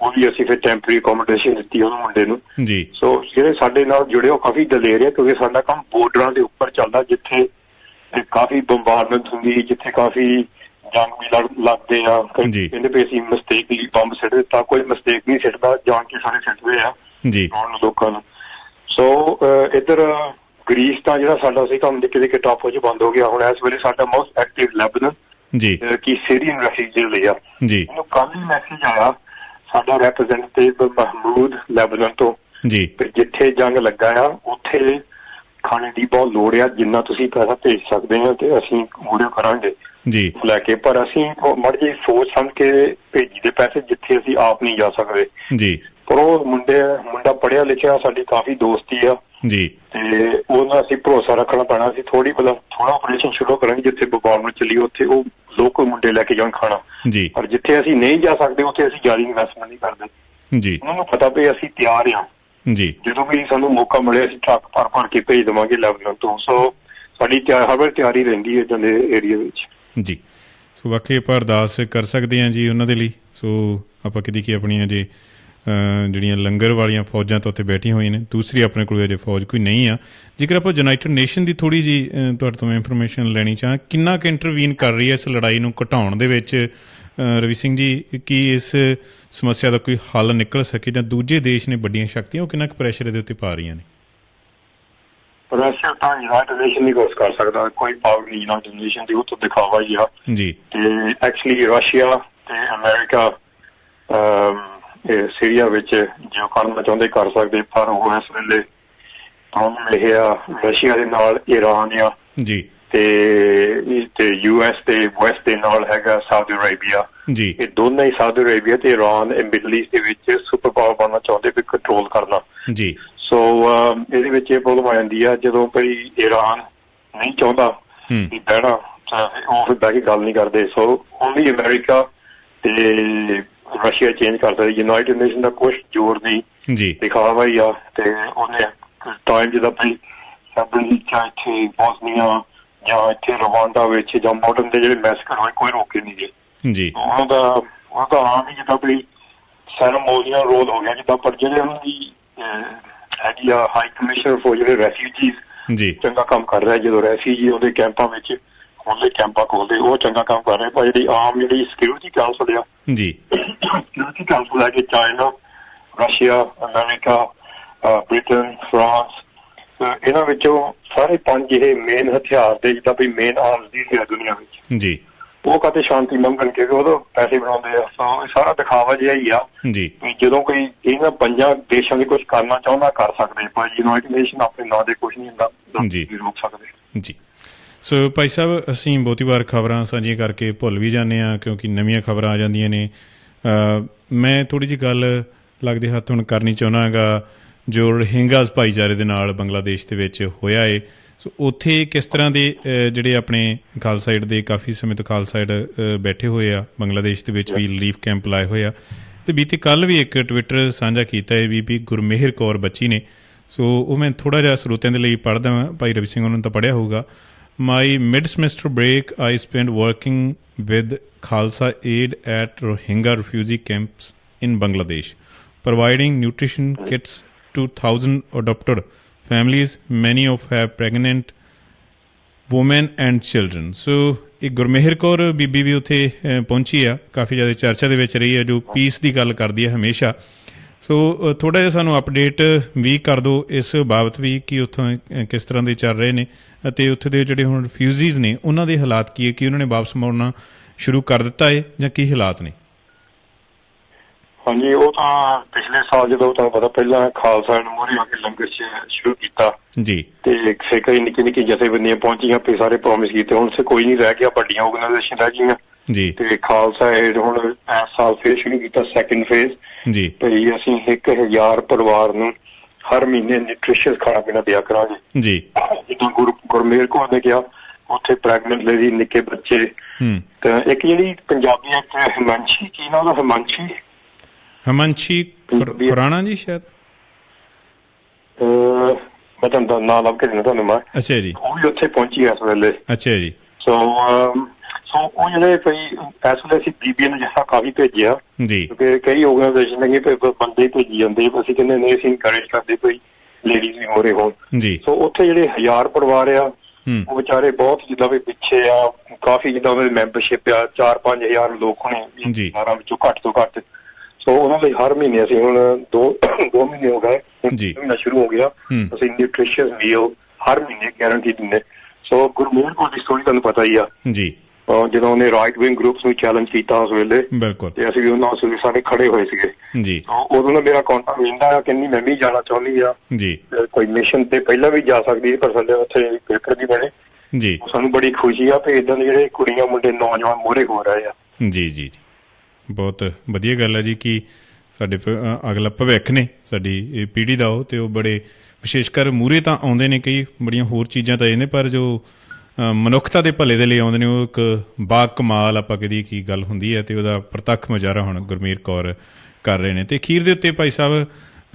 ਉਹ ਵੀ ਅਸੀਂ ਫਿਰ ਟੈਂਪਰੇਰੀ ਅਕੋਮੋਡੇਸ਼ਨ ਦਿੱਤੀ ਉਹਨੂੰ ਮੁੰਡੇ ਨੂੰ। ਸੋ ਜਿਹੜੇ ਸਾਡੇ ਨਾਲ ਜੁੜੇ ਉਹ ਕਾਫੀ ਦਲੇਰ ਆ, ਕਿਉਂਕਿ ਸਾਡਾ ਕੰਮ ਬੋਰਡਰਾਂ ਦੇ ਉੱਪਰ ਚੱਲਦਾ, ਜਿੱਥੇ ਕਾਫੀ ਬੰਬਾਰਮੈਂਟ ਹੁੰਦੀ, ਜਿੱਥੇ ਕਾਫੀ ਜੰਗ ਵੀ ਲੱਗਦੇ ਆ। ਕਹਿੰਦੇ ਵੀ ਅਸੀਂ ਮਿਸਟੇਕਲੀ ਬੰਬ ਸਿੱਟ ਦਿੱਤਾ, ਕੋਈ ਮਿਸਟੇਕ ਨਹੀਂ ਸਿੱਟਦਾ, ਜਾਣ ਕੇ ਸਾਰੇ ਸਿੱਟਦੇ ਆ ਲੋਕਾਂ ਨੂੰ। ਸੋ ਇੱਧਰ ਗ੍ਰੀਸ ਤਾਂ ਜਿਹੜਾ ਸਾਡਾ ਸੀ ਕੰਮ ਨਿੱਕੇ ਟਾਪੂ 'ਚ ਬੰਦ ਹੋ ਗਿਆ। ਹੁਣ ਇਸ ਵੇਲੇ ਸਾਡਾ ਮੋਸਟ ਐਕਟਿਵ ਲੈਬਨਾਨ ਕੀ ਸੀਰੀਅਨ ਰੈਫਿਊਜੀ ਲਈ ਆ। ਮੈਨੂੰ ਕੱਲ ਹੀ ਮੈਸੇਜ ਆਇਆ ਸਾਡਾ ਰੈਪਰੈਜ਼ੈਂਟੇਟਿਵ ਮਹਿਮੂਦ ਲੈਬਨਾਨ ਤੋਂ, ਜਿੱਥੇ ਜੰਗ ਲੱਗਾ ਆ ਉੱਥੇ ਖਾਣੇ ਦੀ ਬਹੁਤ ਲੋੜ ਆ, ਜਿੰਨਾ ਤੁਸੀਂ ਪੈਸਾ ਭੇਜ ਸਕਦੇ ਹੋ ਤੇ ਅਸੀਂ ਮੂਹਰੇ ਕਰਾਂਗੇ ਲੈ ਕੇ। ਪਰ ਅਸੀਂ ਮਾੜੀ ਜਿਹੀ ਸੋਚ ਸਮਝ ਕੇ ਭੇਜੀ ਦੇ ਪੈਸੇ, ਜਿੱਥੇ ਅਸੀਂ ਆਪ ਨਹੀਂ ਜਾ ਸਕਦੇ। ਪਰ ਉਹ ਮੁੰਡਾ ਪੜ੍ਹਿਆ ਲਿਖਿਆ, ਸਾਡੀ ਕਾਫੀ ਦੋਸਤੀ ਆ, ਤੇ ਉਹਨਾਂ ਅਸੀਂ ਭਰੋਸਾ ਰੱਖਣਾ ਪੈਣਾ। ਅਸੀਂ ਥੋੜਾ ਆਪਰੇਸ਼ਨ ਸ਼ੁਰੂ ਕਰਾਂਗੇ, ਜਿੱਥੇ ਬੰਬਾਰਮੈਂਟ ਚੱਲੀ ਉੱਥੇ ਉਹ ਲੋਕਲ ਮੁੰਡੇ ਲੈ ਕੇ ਜਾਣ ਖਾਣਾ। ਪਰ ਜਿੱਥੇ ਅਸੀਂ ਨਹੀਂ ਜਾ ਸਕਦੇ ਉੱਥੇ ਅਸੀਂ ਜ਼ਿਆਦਾ ਇਨਵੈਸਟਮੈਂਟ ਨਹੀਂ ਕਰਦੇ। ਉਹਨਾਂ ਨੂੰ ਪਤਾ ਵੀ ਅਸੀਂ ਤਿਆਰ ਆ, ਜਦੋਂ ਵੀ ਸਾਨੂੰ ਮੌਕਾ ਮਿਲੇ ਅਸੀਂ ਟਰੱਕ ਭਰ ਕੇ ਭੇਜ ਦੇਵਾਂਗੇ ਲੈਬਨਾਨ ਤੋਂ। ਸੋ ਸਾਡੀ ਹਰ ਵੇਲੇ ਤਿਆਰੀ ਰਹਿੰਦੀ ਹੈ ਇੱਦਾਂ ਦੇ ਏਰੀਆ ਵਿੱਚ। ਸੋ ਬਾਕੀ ਆਪਾਂ ਅਰਦਾਸ ਕਰ ਸਕਦੇ ਹਾਂ ਜੀ ਉਹਨਾਂ ਦੇ ਲਈ। ਸੋ ਆਪਾਂ ਕਿਤੇ ਆਪਣੀਆਂ ਜੇ ਜਿਹੜੀਆਂ ਲੰਗਰ ਵਾਲੀਆਂ ਫੌਜਾਂ ਤਾਂ ਉੱਥੇ ਬੈਠੀਆਂ ਹੋਈਆਂ ਨੇ, ਦੂਸਰੀ ਆਪਣੇ ਕੋਲ ਅਜੇ ਫੌਜ ਕੋਈ ਨਹੀਂ ਆ। ਜੇਕਰ ਆਪਾਂ ਯੂਨਾਈਟਿਡ ਨੇਸ਼ਨ ਦੀ ਥੋੜ੍ਹੀ ਜਿਹੀ ਤੁਹਾਡੇ ਤੋਂ ਇਨਫੋਰਮੇਸ਼ਨ ਲੈਣੀ ਚਾਹਾਂ, ਕਿੰਨਾ ਕੁ ਇੰਟਰਵੀਨ ਕਰ ਰਹੀ ਹੈ ਇਸ ਲੜਾਈ ਨੂੰ ਘਟਾਉਣ ਦੇ ਵਿੱਚ ਰਵੀ ਸਿੰਘ ਜੀ? ਕੀ ਇਸ ਸਮੱਸਿਆ ਦਾ ਕੋਈ ਹੱਲ ਨਿਕਲ ਸਕੇ, ਜਾਂ ਦੂਜੇ ਦੇਸ਼ ਨੇ ਵੱਡੀਆਂ ਸ਼ਕਤੀਆਂ ਉਹ ਕਿੰਨਾ ਕੁ ਪ੍ਰੈਸ਼ਰ ਇਹਦੇ ਉੱਤੇ ਪਾ ਰਹੀਆਂ ਨੇ? ਪ੍ਰੈਸ਼ਰ ਤਾਂ ਯੂਨਾਈਟਿਡ ਨੇਸ਼ਨ ਨਹੀਂ ਕੁਛ ਕਰ ਸਕਦਾ, ਕੋਈ ਪਾਵਰ ਨਹੀਂ ਯੂਨਾਈਟਿਡ ਨੇਸ਼ਨ ਦੀ, ਉਹ ਤਾਂ ਦਿਖਾਵਾ ਹੀ ਆ। ਤੇ ਐਕਚੁਅਲੀ ਰਸ਼ੀਆ ਤੇ ਅਮਰੀਕਾ ਸੀਰੀਆ ਵਿੱਚ ਜੋ ਕਰਨਾ ਚਾਹੁੰਦੇ ਕਰ ਸਕਦੇ, ਪਰ ਉਹ ਇਸ ਵੇਲੇ ਇਹ ਆ ਰਸ਼ੀਆ ਦੇ ਨਾਲ ਈਰਾਨ ਆ ਜੀ ਤੇ US ਤੇ ਵੈਸਟ ਦੇ ਨਾਲ ਹੈਗਾ ਸਾਊਦੀ ਅਰੇਬੀਆ। ਜੀ ਇਹ ਦੋਨੇ ਹੀ ਸਾਊਦੀ ਅਰੇਬੀਆ ਤੇ ਈਰਾਨ ਮਿਡਲ ਈਸਟ ਦੇ ਵਿੱਚ ਸੁਪਰ ਪਾਵਰ ਬਣਨਾ ਚਾਹੁੰਦੇ ਵੀ ਕੰਟਰੋਲ ਕਰਨਾ। ਜੀ ਸੋ ਇਹਦੇ ਵਿੱਚ ਇਹ ਪ੍ਰੋਬਲਮ ਆ ਜਾਂਦੀ ਆ ਜਦੋਂ ਕੋਈ ਈਰਾਨ ਨਹੀਂ ਚਾਹੁੰਦਾ ਵੀ ਬਹਿਣਾ ਤਾਂ ਉਹ ਫਿਰ ਬਹਿ ਕੇ ਗੱਲ ਨਹੀਂ ਕਰਦੇ। ਸੋ ਓਨਲੀ ਅਮਰੀਕਾ ਤੇ ਰਸ਼ੀਆ ਚੇਂਜ ਕਰ ਸਕਦੇ। ਯੂਨਾਈਟਿਡ ਨੇਸ਼ਨ ਦਾ ਕੁਛ ਜ਼ੋਰ ਨਹੀਂ ਜੀ ਦਿਖਾਵਾ ਹੀ ਆ ਤੇ ਉਹਨੇ ਟਾਈਮ ਜਿੱਦਾਂ ਵੀ ਸਬਰੀਚਾ ਇੱਥੇ ਬੋਸਨੀਆ ਜਾਂ ਇੱਥੇ ਰਵਾਂਡਾ ਵਿੱਚ ਜਾਂ ਮਾਡਰਨ ਦੇ ਜਿਹੜੇ ਮੈਸਕਰ ਹੋਏ ਕੋਈ ਰੋਕੇ ਨਹੀਂ ਗਏ। ਜੀ ਉਹਦਾ ਆਮ ਹੀ ਜਿੱਦਾਂ ਵੀ ਸੈਰੇਮੋਨੀਅਲ ਰੋਲ ਹੋ ਗਿਆ ਜਿੱਦਾਂ, ਪਰ ਜਿਹੜੇ ਉਹਨਾਂ ਦੀ ਹੈਗੀ ਆ ਹਾਈ ਕਮਿਸ਼ਨਰ ਫੋਰ ਜਿਹੜੇ ਰੈਫਿਊਜੀਜ਼ ਜੀ ਚੰਗਾ ਕੰਮ ਕਰ ਰਿਹਾ। ਜਦੋਂ ਰੈਫਿਊਜੀ ਉਹਦੇ ਕੈਂਪਾਂ ਵਿੱਚ ਖੋਲਦੇ ਕੈਂਪਾਂ ਖੋਲਦੇ ਉਹ ਚੰਗਾ ਕੰਮ ਕਰ ਰਿਹਾ। ਪਰ ਜਿਹੜੀ ਆਮ ਜਿਹੜੀ ਸਿਕਿਉਰਿਟੀ ਕਾਉਂਸਲ ਆ ਜੀ ਸਿਕਿਉਰਿਟੀ ਕਾਉਂਸਲ ਹੈ ਕਿ China, Russia, America, Britain, France, ਇਹਨਾਂ ਵਿੱਚੋਂ ਸਾਰੇ ਪੰਜ ਇਹ ਮੇਨ ਹਥਿਆਰ ਦੇ ਜਿੱਦਾਂ ਵੀ ਮੇਨ ਆਰਮਸ ਦੀ ਹੈ ਦੁਨੀਆ ਵਿੱਚ, ਜੀ ਉਹ ਕਦੇ ਸ਼ਾਂਤੀ ਮੰਗਣ ਕਿਉਂਕਿ ਉਦੋਂ ਪੈਸੇ ਬਣਾਉਂਦੇ ਆ। ਸੋ ਇਹ ਸਾਰਾ ਦਿਖਾਵਾ ਜਿਹਾ ਹੀ ਆ ਜੀ ਵੀ ਜਦੋਂ ਕੋਈ ਇਹਨਾਂ ਪੰਜਾਂ ਦੇਸ਼ਾਂ ਦੇ ਕੁਝ ਕਰਨਾ ਚਾਹੁੰਦਾ ਕਰ ਸਕਦੇ, ਪਰ ਯੂਨਾਈਟਿਡ ਨੇਸ਼ਨ ਆਪਣੇ ਨਾਂ ਦੇ ਕੁਝ ਨਹੀਂ ਹੁੰਦਾ ਜੀ ਰੋਕ ਸਕਦੇ। ਜੀ ਸੋ ਭਾਈ ਸਾਹਿਬ, ਅਸੀਂ ਬਹੁਤੀ ਵਾਰ ਖਬਰਾਂ ਸਾਂਝੀਆਂ ਕਰਕੇ ਭੁੱਲ ਵੀ ਜਾਂਦੇ ਹਾਂ ਕਿਉਂਕਿ ਨਵੀਆਂ ਖਬਰਾਂ ਆ ਜਾਂਦੀਆਂ ਨੇ। ਮੈਂ ਥੋੜ੍ਹੀ ਜਿਹੀ ਗੱਲ ਲੱਗਦੇ ਹੱਥ ਹੁਣ ਕਰਨੀ ਚਾਹੁੰਦਾ ਹੈਗਾ ਜੋ ਰੋਹਿੰਗਾਸ ਭਾਈਚਾਰੇ ਦੇ ਨਾਲ ਬੰਗਲਾਦੇਸ਼ ਦੇ ਵਿੱਚ ਹੋਇਆ ਏ। ਸੋ ਉੱਥੇ ਕਿਸ ਤਰ੍ਹਾਂ ਦੇ ਜਿਹੜੇ ਆਪਣੇ ਖਾਲਸਾ ਏਡ ਦੇ ਕਾਫੀ ਸਮੇਂ ਤੋਂ ਖਾਲਸਾ ਏਡ ਬੈਠੇ ਹੋਏ ਆ ਬੰਗਲਾਦੇਸ਼ ਦੇ ਵਿੱਚ ਵੀ ਰਿਲੀਫ ਕੈਂਪ ਲਾਏ ਹੋਏ ਆ। ਅਤੇ ਬੀਤੇ ਕੱਲ੍ਹ ਵੀ ਇੱਕ ਟਵਿੱਟਰ ਸਾਂਝਾ ਕੀਤਾ ਹੈ ਬੀਬੀ ਗੁਰਮੇਹਰ ਕੌਰ ਬੱਚੀ ਨੇ। ਸੋ ਉਹ ਮੈਂ ਥੋੜ੍ਹਾ ਜਿਹਾ ਸਰੋਤਿਆਂ ਦੇ ਲਈ ਪੜ੍ਹਦਾ ਹਾਂ। ਭਾਈ ਰਵੀ ਸਿੰਘ ਉਹਨਾਂ ਨੂੰ ਤਾਂ ਪੜ੍ਹਿਆ ਹੋਊਗਾ। My mid semester break I spend working with Khalsa aid at Rohingya refugee camps in Bangladesh, providing nutrition kits to 1,000 adopted families, many of have pregnant women and children. So ਇਹ ਗੁਰਮੇਹਰ ਕੌਰ ਬੀਬੀ ਵੀ ਉੱਥੇ ਪਹੁੰਚੀ ਆ, ਕਾਫੀ ਜ਼ਿਆਦਾ ਚਰਚਾ ਦੇ ਵਿੱਚ ਰਹੀ ਹੈ, ਜੋ ਪੀਸ ਦੀ ਗੱਲ ਕਰਦੀ ਹੈ ਹਮੇਸ਼ਾ। ਸੋ ਥੋੜ੍ਹਾ ਜਿਹਾ ਸਾਨੂੰ ਅਪਡੇਟ ਵੀ ਕਰ ਦਿਓ ਇਸ ਬਾਬਤ ਵੀ ਕਿ ਉੱਥੋਂ ਕਿਸ ਤਰ੍ਹਾਂ ਦੇ ਚੱਲ ਰਹੇ ਨੇ ਅਤੇ ਉੱਥੇ ਦੇ ਜਿਹੜੇ ਹੁਣ ਰਿਫਿਊਜੀਜ਼ ਨੇ ਉਹਨਾਂ ਦੇ ਹਾਲਾਤ ਕੀ ਹੈ, ਕਿ ਉਹਨਾਂ ਨੇ ਵਾਪਸ ਮੁੜਨਾ ਸ਼ੁਰੂ ਕਰ ਦਿੱਤਾ ਹੈ ਜਾਂ ਕੀ ਹਾਲਾਤ ਨੇ? ਹਾਂਜੀ, ਉਹ ਤਾਂ ਪਿਛਲੇ ਸਾਲ ਜਦੋਂ ਤੁਹਾਨੂੰ ਪਤਾ ਪਹਿਲਾਂ ਖਾਲਸਾ ਏਡ ਮੋਹਰੇ ਆ ਕੇ ਲੰਗਰ ਸ਼ੁਰੂ ਕੀਤਾ ਜੀ, ਤੇ ਫਿਰ ਕਈ ਨਿੱਕੀ ਨਿੱਕੀ ਜਥੇਬੰਦੀਆਂ ਪਹੁੰਚੀਆਂ, ਫਿਰ ਸਾਰੇ ਪ੍ਰੋਮਿਸ ਕੀਤੇ, ਹੁਣ ਸੇ ਕੋਈ ਨਹੀਂ ਰਹਿ ਗਿਆ, ਵੱਡੀਆਂ ਆਰਗੇਨਾਈਜੇਸ਼ਨ ਰਹਿ ਗਈਆਂ ਜੀ। ਤੇ ਖਾਲਸਾ ਏਡ ਹੁਣ ਇਸ ਸਾਲ ਫਿਰ ਸ਼ੁਰੂ ਕੀਤਾ ਸੈਕਿੰਡ ਫੇਜ਼ ਜੀ। ਭਈ ਅਸੀਂ 1,000 ਪਰਿਵਾਰ ਨੂੰ ਹਰ ਮਹੀਨੇ ਨਿਊਟ੍ਰੀਸ਼ੀਅਸ ਖਾਣਾ ਪੀਣਾ ਦਿਆ ਕਰਾਂਗੇ ਜੀ। ਜਿੱਦਾਂ ਗੁਰਮੇਲ ਕੌਰ ਨੇ ਕਿਹਾ, ਉੱਥੇ ਪ੍ਰੈਗਨੈਂਟ ਲੇਡੀ, ਨਿੱਕੇ ਬੱਚੇ, ਤਾਂ ਇੱਕ ਜਿਹੜੀ ਪੰਜਾਬੀ ਇੱਕ ਹਿਮਾਂਸ਼ੀ, ਕੀ ਨਾ ਉਹਦਾ, ਹਿਮਾਂਸ਼ੀ ਖੁਰਾਣਾ ਜੀ ਸ਼ਾਇਦ, ਮੈਂ ਤੁਹਾਨੂੰ ਨਾਂ ਲੱਭ ਕੇ ਦੇਣਾ ਤੁਹਾਨੂੰ ਮੈਂ। ਅੱਛਾ ਜੀ, ਉਹ ਵੀ ਉੱਥੇ ਪਹੁੰਚੀ ਇਸ ਵੇਲੇ। ਅੱਛਾ ਜੀ। ਸੋ ਉਹ ਜਿਹੜੇ ਕੋਈ ਇਸ ਵੇਲੇ ਅਸੀਂ ਬੀਬੀਆਂ ਨੂੰ ਜਿਹਾ ਕਾਫੀ ਭੇਜਿਆ ਜੀ, ਕਿਉਂਕਿ ਕਈ ਆਰਗੇਨਾਈਜੇਸ਼ਨ ਹੈਗੇ ਬੰਦੇ ਭੇਜੀ ਜਾਂਦੇ, ਅਸੀਂ ਕਹਿੰਦੇ ਨਹੀਂ, ਅਸੀਂ ਇਨਕਰੇਜ ਕਰਦੇ ਕੋਈ ਲੇਡੀਜ਼ ਵੀ ਹੋ ਰਹੇ ਹੋਣ ਜੀ। ਸੋ ਉੱਥੇ ਜਿਹੜੇ 1,000 ਪਰਿਵਾਰ ਆ ਉਹ ਵਿਚਾਰੇ ਬਹੁਤ ਜਿੱਦਾਂ ਵੀ ਪਿੱਛੇ ਆ, ਕਾਫੀ ਜਿੱਦਾਂ ਉਹਨਾਂ ਦੀ ਮੈਂਬਰਸ਼ਿਪ ਆ 4-5 ਹਜ਼ਾਰ ਲੋਕ ਹੋਣੇ ਜੀ, 12 ਵਿੱਚੋਂ ਘੱਟ ਤੋਂ ਘੱਟ। ਸੋ ਉਹਨਾਂ ਲਈ ਹਰ ਮਹੀਨੇ ਅਸੀਂ ਹੁਣ 2 ਮਹੀਨੇ ਹੋ ਗਏ, ਮਹੀਨਾ ਸ਼ੁਰੂ ਹੋ ਗਿਆ, ਅਸੀਂ ਨਿਊਟ੍ਰੀਸ਼ੀਅਸ ਮੀਲ ਹਰ ਮਹੀਨੇ ਗਾਰੰਟੀ ਦਿੰਦੇ। ਸੋ ਗੁਰਮੇਲ ਕੌਰ ਦੀ ਸਟੋਰੀ ਤੁਹਾਨੂੰ ਪਤਾ ਹੀ ਆ ਜੀ, ਜਦੋਂ ਉਹਨੇ ਰਾਈਟ ਵਿੰਗ ਗਰੁੱਪਸ ਨੂੰ ਚੈਲੰਜ ਕੀਤਾ ਉਸ ਵੇਲੇ, ਬਿਲਕੁਲ, ਤੇ ਅਸੀਂ ਵੀ ਉਹਨਾਂ ਉਸ ਵੇਲੇ ਸਾਰੇ ਖੜੇ ਹੋਏ ਸੀਗੇ ਜੀ। ਉਦੋਂ ਨਾ ਮੇਰਾ ਕਾਂਟੈਕਟ ਮਿਲਦਾ ਆ, ਕਹਿੰਦੀ ਮੈਂ ਵੀ ਜਾਣਾ ਚਾਹੁੰਦੀ ਆ ਜੀ, ਕੋਈ ਮਿਸ਼ਨ ਤੇ ਪਹਿਲਾਂ ਵੀ ਜਾ ਸਕਦੀ, ਪਰ ਸਾਡੇ ਉੱਥੇ ਪੇਪਰ ਵੀ ਬਣੇ ਜੀ। ਸਾਨੂੰ ਬੜੀ ਖੁਸ਼ੀ ਆ ਕਿ ਏਦਾਂ ਦੇ ਜਿਹੜੇ ਕੁੜੀਆਂ ਮੁੰਡੇ ਨੌਜਵਾਨ ਮੋਹਰੇ ਹੋ ਰਹੇ ਆ ਜੀ। ਜੀ ਬਹੁਤ ਵਧੀਆ ਗੱਲ ਹੈ ਜੀ ਕਿ ਸਾਡੇ ਅਗਲਾ ਭਵਿੱਖ ਨੇ ਸਾਡੀ ਇਹ ਪੀੜ੍ਹੀ ਦਾ, ਉਹ ਤੇ ਉਹ ਬੜੇ ਵਿਸ਼ੇਸ਼ ਕਰ ਮੂਹਰੇ ਤਾਂ ਆਉਂਦੇ ਨੇ, ਕਈ ਬੜੀਆਂ ਹੋਰ ਚੀਜ਼ਾਂ ਤਾਂ ਇਹ ਨੇ, ਪਰ ਜੋ ਮਨੁੱਖਤਾ ਦੇ ਭਲੇ ਦੇ ਲਈ ਆਉਂਦੇ ਨੇ ਉਹ ਇੱਕ ਬਾ ਕਮਾਲ ਆਪਾਂ ਕਹਦੀ ਕੀ ਗੱਲ ਹੁੰਦੀ ਹੈ, ਤੇ ਉਹਦਾ ਪ੍ਰਤੱਖ ਮੁਜ਼ਾਹਰਾ ਹੁਣ ਗੁਰਮੇਲ ਕੌਰ ਕਰ ਰਹੇ ਨੇ। ਤੇ ਅਖੀਰ ਦੇ ਉੱਤੇ ਭਾਈ ਸਾਹਿਬ,